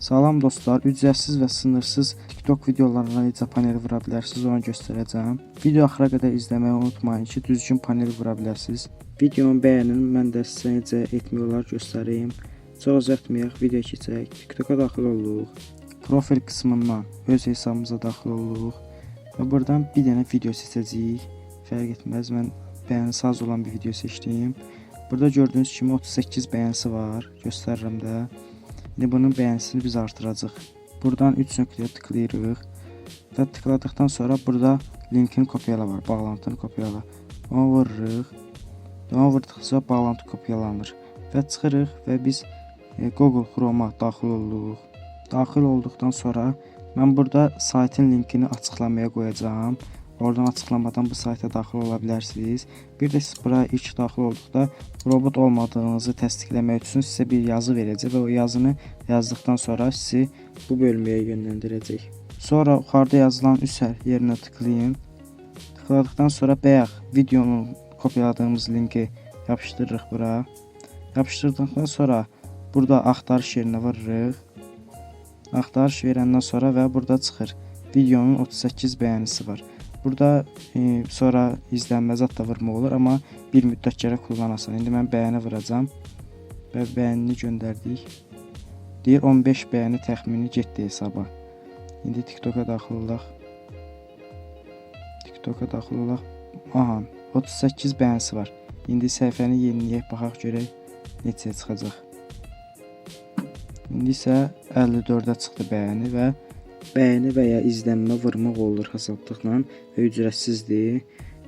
Salam dostlar, ücretsiz və sınırsız TikTok videolarına necə panel vura bilərsiniz onu göstərəcəm. Video axıra qədər izləməyi unutmayın ki, düzgün panel vura bilərsiniz. Videonu bəyənin, mən də sizə necə etmək olar göstəreyim. Çox uzatmayaq, video keçək. TikToka daxil oluruq. Profil qismından öz hesabımıza daxil oluruq. Və buradan bir dənə video seçəcəyik. Fərq etməz, mən bəyənisi az olan bir video seçdim. Burada gördüyünüz kimi 38 bəyənisi var, göstərirəm də. İndi bunun bəyənisini biz artıracaq. Buradan 3 nöqtəyə tıklayırıq və tıkladıqdan sonra burada linkin kopyala var, bağlantını kopyala. Onu vururuq. Onu vurduqca bağlantı kopyalanır və çıxırıq və biz Google Chrome'a daxil oluruq. Daxil olduqdan sonra mən burada saytın linkini açıqlamaya qoyacağam. Oradan açıqlamadan bu sayta daxil ola bilərsiniz. Bir də siz bura ilk daxil olduqda robot olmadığınızı təsdiqləmək üçün sizə bir yazı verəcək və o yazını yazdıqdan sonra sizi bu bölməyə yönləndirəcək. Sonra yuxarıda yazılan üzər yerinə tıklayın. Tıkladıqdan sonra bayaq videonun kopyaladığımız linki yapışdırırıq bura. Yapışdırdıqdan sonra burada axtarış yerinə vururuq. Axtarış verəndən sonra və burada çıxır. Videonun 38 bəyənisi var. Burada sonra izlənmə zad da vurmaq olur, amma bir müddət gərək kullanasan. İndi mən bəyəni vuracam və bəyənini göndərdik. Deyir 15 bəyəni təxmini getdi hesaba. İndi TikToka daxil olaq. TikToka daxil olaq. Aha, 38 bəyənisi var. İndi səhifəni yeniləyək, baxaq görək neçəyə çıxacaq. İndi isə 54-ə çıxdı bəyəni və bəyəni və ya izlənmə vurmaq olur hasadlıqla və ücrətsizdir.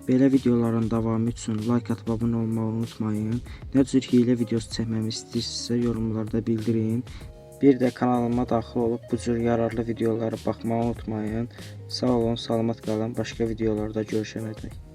Belə videoların davamı üçün like atıb abunə olmağı unutmayın. Nə cür hiylə videosu çəkməmi istəyirsinizsə yorumlarda bildirin. Bir də kanalıma daxil olub bu cür yararlı videoları baxmağı unutmayın. Sağ olun, salamat qalın. Başqa videolarda görüşənədək.